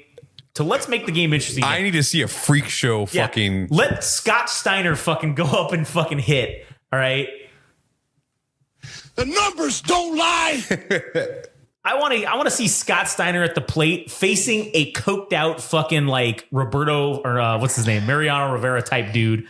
S1: to let's make the game interesting.
S2: I need to see a freak show fucking.
S1: Let Scott Steiner fucking go up and fucking hit. All right.
S3: The numbers don't lie.
S1: I want to see Scott Steiner at the plate facing a coked out fucking like Roberto or what's his name? Mariano Rivera type dude.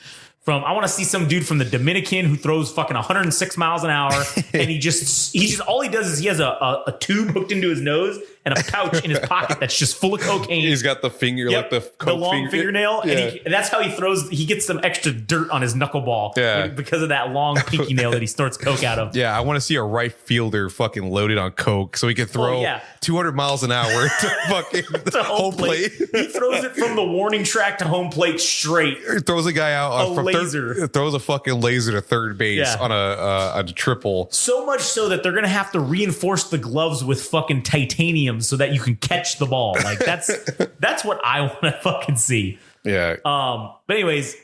S1: I want to see some dude from the Dominican who throws fucking 106 miles an hour, and he just all he does is he has a tube hooked into his nose and a pouch in his pocket that's just full of cocaine.
S2: He's got the finger, like the
S1: long fingernail, and that's how he throws. He gets some extra dirt on his knuckleball because of that long pinky nail that he snorts coke out of.
S2: Yeah, I want to see a right fielder fucking loaded on coke so he can throw 200 miles an hour to fucking
S1: to home plate. He throws it from the warning track to home plate straight.
S2: He throws a guy out from laser. Throws a fucking laser to third base on a triple.
S1: So much so that they're gonna have to reinforce the gloves with fucking titanium so that you can catch the ball. Like that's what I want to fucking see.
S2: Yeah.
S1: But anyways,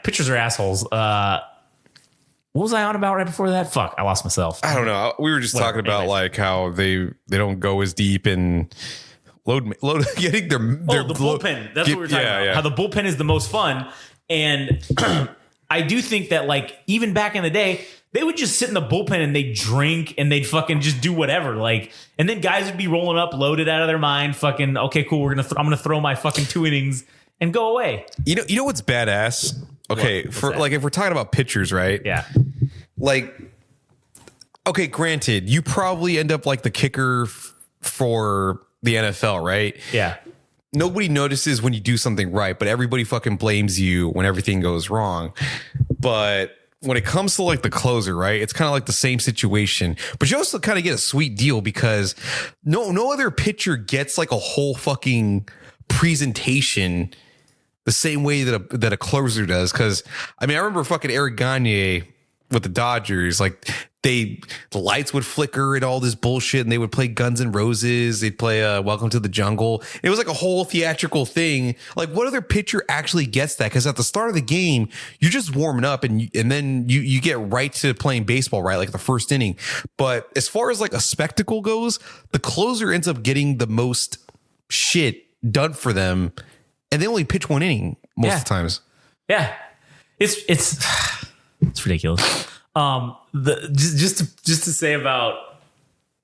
S1: pitchers are assholes. What was I on about right before that? Fuck, I lost myself.
S2: I don't know. We were just talking about like how they don't go as deep and load getting their
S1: the bullpen. That's what we were talking about. How the bullpen is the most fun. And I do think that like even back in the day, they would just sit in the bullpen and they'd drink and they'd fucking just do whatever. Like, and then guys would be rolling up, loaded out of their mind. Fucking, okay, cool. I'm gonna throw my fucking 2 innings and go away.
S2: You know what's badass? Okay,
S1: What's
S2: for
S1: that?
S2: like if we're talking about pitchers, right?
S1: Yeah.
S2: Like, okay, granted, you probably end up like the kicker for the NFL, right?
S1: Yeah.
S2: Nobody notices when you do something right, but everybody fucking blames you when everything goes wrong. But when it comes to like the closer, right, it's kind of like the same situation, but you also kind of get a sweet deal because no other pitcher gets like a whole fucking presentation the same way that a closer does. Because I mean, I remember fucking Eric Gagne with the Dodgers, like the lights would flicker and all this bullshit, and they would play Guns N' Roses. They'd play Welcome to the Jungle. It was like a whole theatrical thing. Like, what other pitcher actually gets that? Because at the start of the game, you're just warming up, and then you get right to playing baseball, right? Like the first inning. But as far as like a spectacle goes, the closer ends up getting the most shit done for them, and they only pitch 1 inning most of the times.
S1: Yeah, it's ridiculous. Just to say about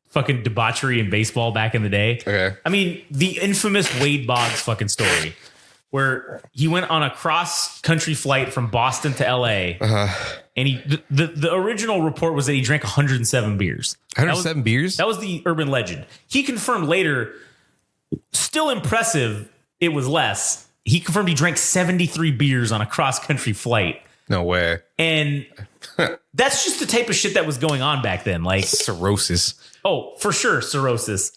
S1: fucking debauchery in baseball back in the day. Okay. I mean, the infamous Wade Boggs fucking story where he went on a cross country flight from Boston to LA. And the original report was that he drank 107 beers.
S2: 107 beers?
S1: That was the urban legend. He confirmed later, still impressive, it was less. He confirmed he drank 73 beers on a cross country flight.
S2: No way.
S1: And that's just the type of shit that was going on back then. Like
S2: cirrhosis.
S1: Oh, for sure. Cirrhosis.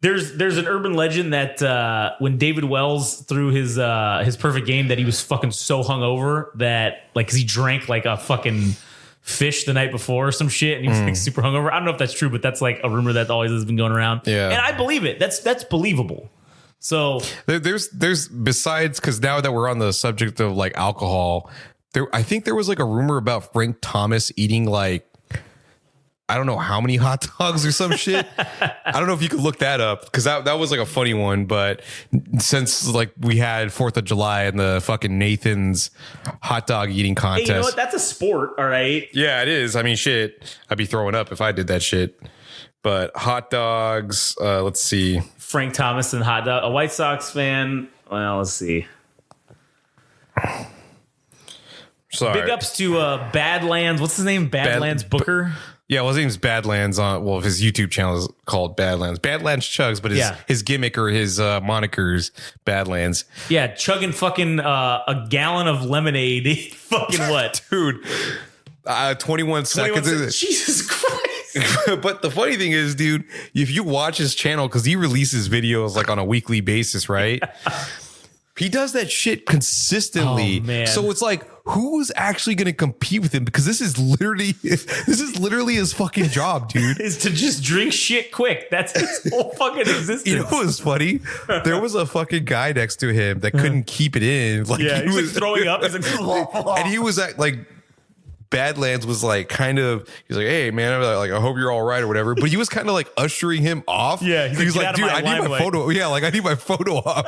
S1: There's an urban legend that when David Wells threw his perfect game, that he was fucking so hungover that like, cause he drank like a fucking fish the night before or some shit. And he was like super hungover. I don't know if that's true, but that's like a rumor that always has been going around.
S2: Yeah.
S1: And I believe it. That's believable. So
S2: there's besides, cause now that we're on the subject of like alcohol, I think there was like a rumor about Frank Thomas eating like, I don't know how many hot dogs or some shit. I don't know if you could look that up because that was like a funny one. But since like we had 4th of July and the fucking Nathan's hot dog eating contest.
S1: Hey, you know what? That's a sport. All right.
S2: Yeah, it is. I mean, shit, I'd be throwing up if I did that shit. But hot dogs, let's see.
S1: Frank Thomas and hot dog, a White Sox fan. Well, let's see.
S2: Sorry.
S1: Big ups to Badlands. What's his name? Badlands Booker.
S2: Yeah, well, his name's Badlands his YouTube channel is called Badlands. Badlands Chugs, but his gimmick or his moniker's Badlands.
S1: Yeah, chugging fucking a gallon of lemonade. Fucking what?
S2: Dude, 21 seconds.
S1: Jesus Christ.
S2: But the funny thing is, dude, if you watch his channel, because he releases videos like on a weekly basis, right? He does that shit consistently.
S1: Oh, man.
S2: So it's like, who's actually going to compete with him? Because this is literally his fucking job, dude.
S1: Is to just drink shit quick. That's his whole fucking existence.
S2: You know what was funny? There was a fucking guy next to him that couldn't keep it in. Like,
S1: yeah, he was like throwing up. He's like,
S2: and he was like, Badlands was like kind of, he's like, hey man, like I hope you're all right or whatever. But he was kind of like ushering him off.
S1: Yeah,
S2: he was like, dude, I need my photo. Yeah, like I need my photo op.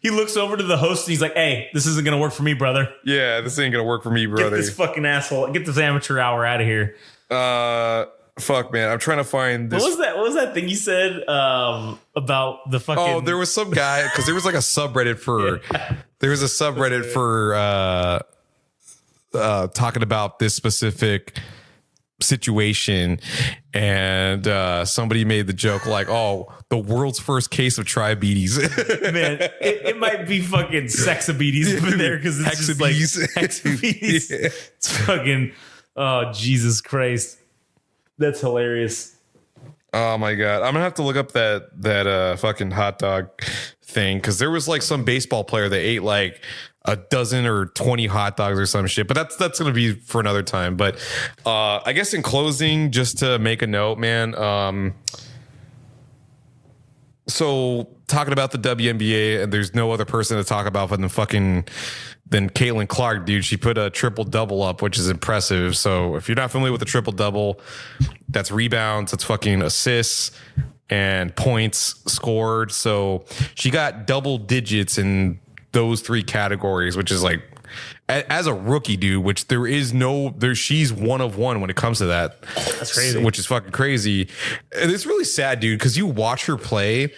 S1: He looks over to the host and he's like, hey, this isn't gonna work for me, brother.
S2: Yeah, this ain't gonna work for me, brother.
S1: Get this fucking asshole. Get this amateur hour out of here.
S2: Fuck man, I'm trying to find this.
S1: What was that thing you said about the fucking?
S2: Oh, there was some guy because there was like a subreddit for. Yeah. There was a subreddit for. Talking about this specific situation, and somebody made the joke like, "Oh, the world's first case of triabetes."
S1: Man, it might be fucking sexabetes in there because it's just like hexabetes. Yeah. It's fucking Jesus Christ, that's hilarious.
S2: Oh my god, I'm gonna have to look up that fucking hot dog thing because there was like some baseball player that ate like a dozen or 20 hot dogs or some shit, but that's gonna be for another time. But I guess in closing, just to make a note, man. So talking about the WNBA, and there's no other person to talk about than Caitlin Clark, dude. She put a triple double up, which is impressive. So if you're not familiar with the triple double, that's rebounds, that's fucking assists and points scored. So she got double digits in those 3 categories, which is like as a rookie, dude, which she's one of one when it comes to that.
S1: That's crazy.
S2: Which is fucking crazy. And it's really sad, dude, because you watch her play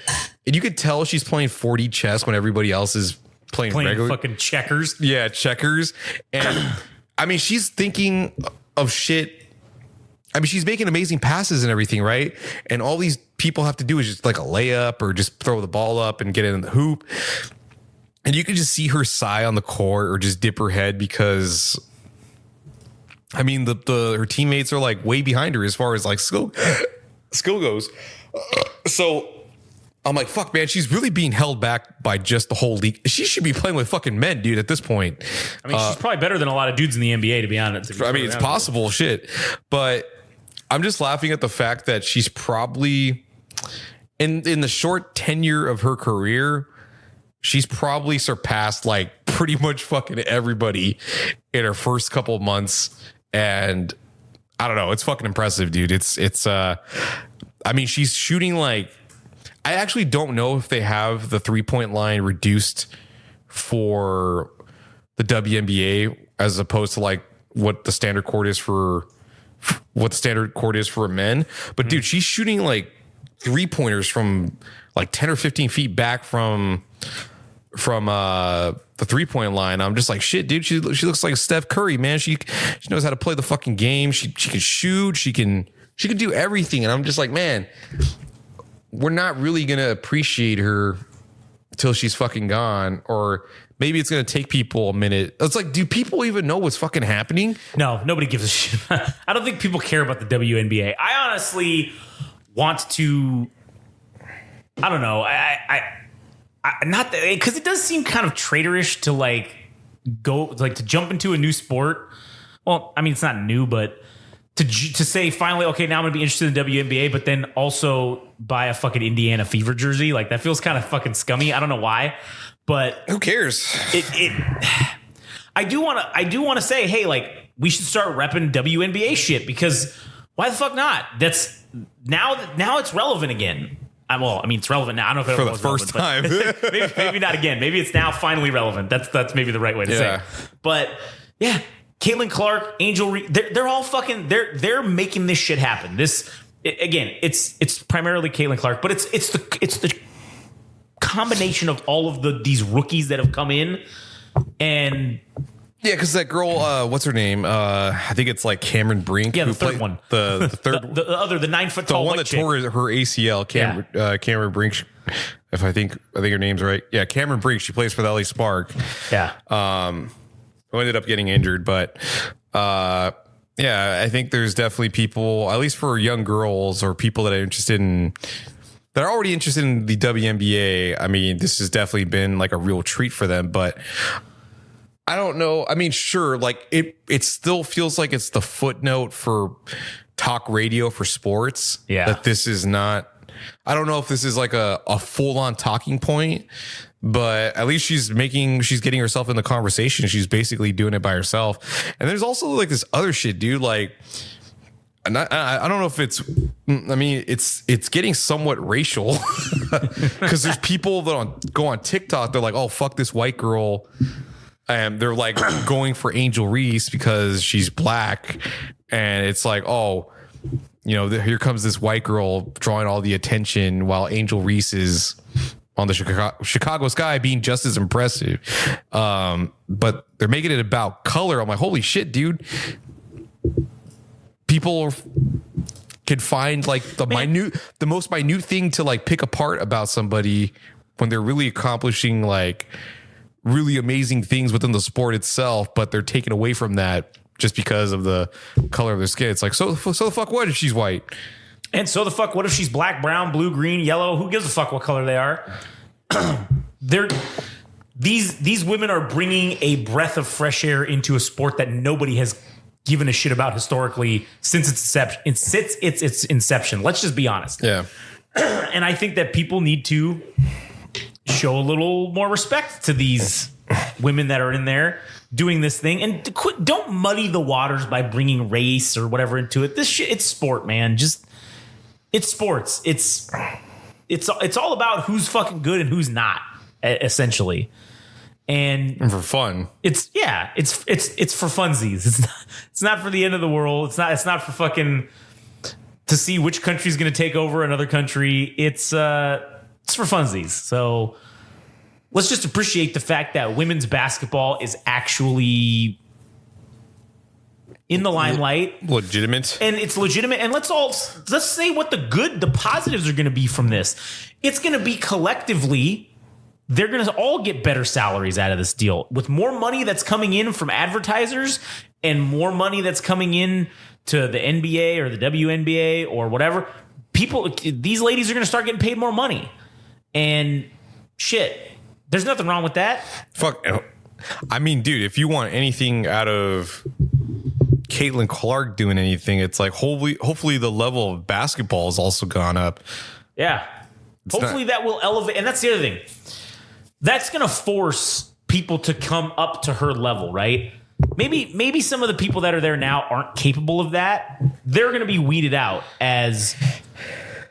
S2: and you could tell she's playing 4D chess when everybody else is playing regular
S1: fucking checkers.
S2: Yeah, checkers. And I mean, she's thinking of shit. I mean, she's making amazing passes and everything, right? And all these people have to do is just like a layup or just throw the ball up and get it in the hoop. And you can just see her sigh on the court or just dip her head because, I mean, her teammates are like way behind her as far as like skill goes. So I'm like, fuck, man, she's really being held back by just the whole league. She should be playing with fucking men, dude, at this point.
S1: I mean, she's probably better than a lot of dudes in the NBA, to be honest.
S2: I mean, it's possible, shit. But I'm just laughing at the fact that she's probably, in the short tenure of her career, she's probably surpassed like pretty much fucking everybody in her first couple of months. And I don't know. It's fucking impressive, dude. I mean, she's shooting like, I actually don't know if they have the 3-point line reduced for the WNBA as opposed to like what the standard court is for men. But dude, she's shooting like 3-pointers from like 10 or 15 feet back from the 3-point line. I'm just like, shit, dude, she looks like Steph Curry, man. She knows how to play the fucking game. She can shoot. She can do everything. And I'm just like, man, we're not really going to appreciate her till she's fucking gone. Or maybe it's going to take people a minute. It's like, do people even know what's fucking happening?
S1: No, nobody gives a shit. I don't think people care about the WNBA. I honestly want to, I don't know. I not because it does seem kind of traitorish to like go like to jump into a new sport. Well, I mean, it's not new, but to say finally, okay, now I'm gonna be interested in WNBA, but then also buy a fucking Indiana Fever jersey, like that feels kind of fucking scummy. I don't know why, but
S2: who cares?
S1: I do want to say, hey, like we should start repping WNBA shit because why the fuck not? That's now it's relevant again. Well, I mean, it's relevant now. I don't know if
S2: for the first time.
S1: maybe not again. Maybe it's now finally relevant. That's maybe the right way to say it. But yeah, Caitlin Clark, Angel Reese, they're all fucking they're making this shit happen. It's primarily Caitlin Clark, but it's the combination of all of these rookies that have come in and.
S2: Yeah, because that girl, what's her name? I think it's like Cameron Brink.
S1: Yeah, the third one.
S2: The third,
S1: the 9 foot tall,
S2: the one that tore her ACL. Cameron Brink. If I think her name's right. Yeah, Cameron Brink. She plays for the LA Spark.
S1: Yeah.
S2: Who ended up getting injured, but yeah, I think there's definitely people, at least for young girls or people that are already interested in the WNBA. I mean, this has definitely been like a real treat for them, but. I don't know. I mean, sure, like it still feels like it's the footnote for talk radio for sports.
S1: Yeah.
S2: That this is not, I don't know if this is like a full on talking point, but at least she's getting herself in the conversation. She's basically doing it by herself. And there's also like this other shit, dude. Like, and I don't know if it's getting somewhat racial because there's people that go on TikTok. They're like, oh, fuck this white girl. And they're like going for Angel Reese because she's black. And it's like, oh, you know, here comes this white girl drawing all the attention while Angel Reese is on the Chicago Sky being just as impressive. But they're making it about color. I'm like, holy shit, dude. People can find like the most minute thing to like pick apart about somebody when they're really accomplishing like really amazing things within the sport itself, but they're taken away from that just because of the color of their skin. It's like, so the fuck what if she's white?
S1: And so the fuck what if she's black, brown, blue, green, yellow? Who gives a fuck what color they are? These women are bringing a breath of fresh air into a sport that nobody has given a shit about historically since its inception. Let's just be honest.
S2: Yeah.
S1: And I think that people need to show a little more respect to these women that are in there doing this thing, and don't muddy the waters by bringing race or whatever into it. This shit, it's sport, man. It's sports. It's all about who's fucking good and who's not, essentially. And
S2: for fun.
S1: It's for funsies. It's not for the end of the world. It's not for fucking to see which country's going to take over another country. It's for funsies. So let's just appreciate the fact that women's basketball is actually in the limelight.
S2: Legitimate.
S1: And it's legitimate. And let's say what the positives are going to be from this. It's going to be collectively, they're going to all get better salaries out of this deal with more money that's coming in from advertisers and more money that's coming in to the NBA or the WNBA or whatever. These ladies are going to start getting paid more money. And shit, there's nothing wrong with that.
S2: Fuck. I mean, dude, if you want anything out of Caitlin Clark doing anything, it's like hopefully the level of basketball has also gone up.
S1: Yeah. Hopefully that will elevate. And that's the other thing. That's going to force people to come up to her level, right? Maybe some of the people that are there now aren't capable of that. They're going to be weeded out as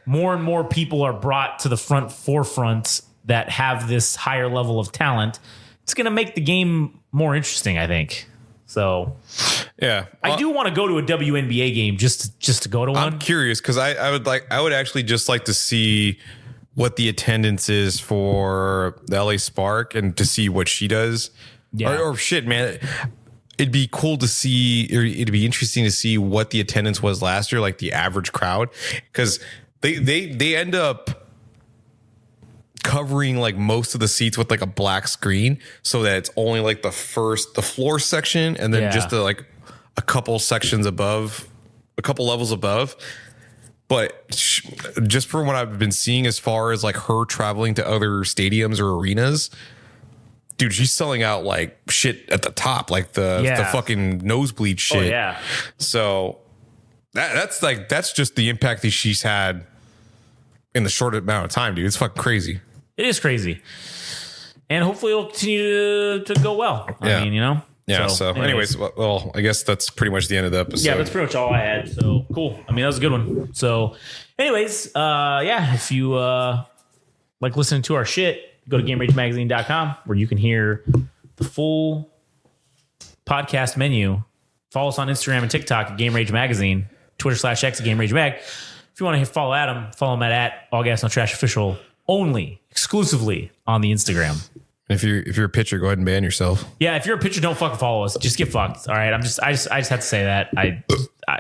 S1: more and more people are brought to the forefront that have this higher level of talent. It's going to make the game more interesting, I think. So,
S2: yeah,
S1: I do want to go to a WNBA game just to go to one.
S2: I'm curious because I would actually just like to see what the attendance is for the LA Spark and to see what she does.
S1: Yeah.
S2: Or shit, man. It'd be cool to see, or it'd be interesting to see what the attendance was last year, like the average crowd, because they end up covering like most of the seats with like a black screen so that it's only like the floor section and then just like a couple sections above, a couple levels above. But just from what I've been seeing as far as like her traveling to other stadiums or arenas, dude, she's selling out like shit at the top, like the fucking nosebleed shit.
S1: Oh, yeah.
S2: So that's just the impact that she's had in the short amount of time, dude. It's fucking crazy. It
S1: is crazy. And hopefully it'll continue to go well. I mean, you know?
S2: Yeah. So anyways, well, I guess that's pretty much the end of the episode.
S1: Yeah, that's pretty much all I had. So cool. I mean, that was a good one. So anyways, if you like listening to our shit, go to GameRageMagazine.com where you can hear the full podcast menu. Follow us on Instagram and TikTok at Game Rage Magazine, Twitter /X at Game Rage Mag. If you want to follow Adam, follow him at All Gas No Trash Official only, exclusively on the Instagram.
S2: If you're a pitcher, go ahead and ban yourself.
S1: Yeah, if you're a pitcher, don't fucking follow us. Just get fucked. All right. I just have to say that.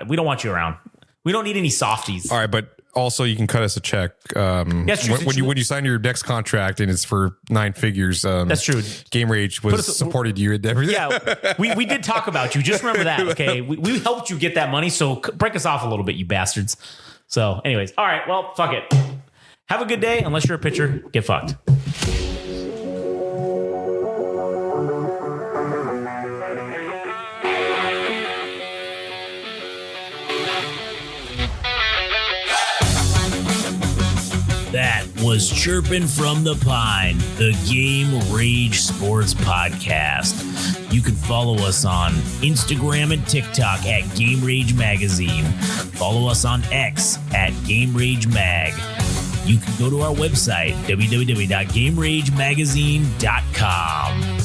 S1: We don't want you around. We don't need any softies.
S2: All right, but also you can cut us a check. When you sign your next contract and it's for 9 figures.
S1: That's true.
S2: Game Rage supported you at everything.
S1: Yeah, we did talk about you. Just remember that. Okay, we helped you get that money. So break us off a little bit, you bastards. So, anyways, all right. Well, fuck it. Have a good day. Unless you're a pitcher, get fucked. That was Chirpin' from the Pine, the Game Rage Sports Podcast. You can follow us on Instagram and TikTok at Game Rage Magazine. Follow us on X at Game Rage Mag. You can go to our website, www.GameRageMagazine.com.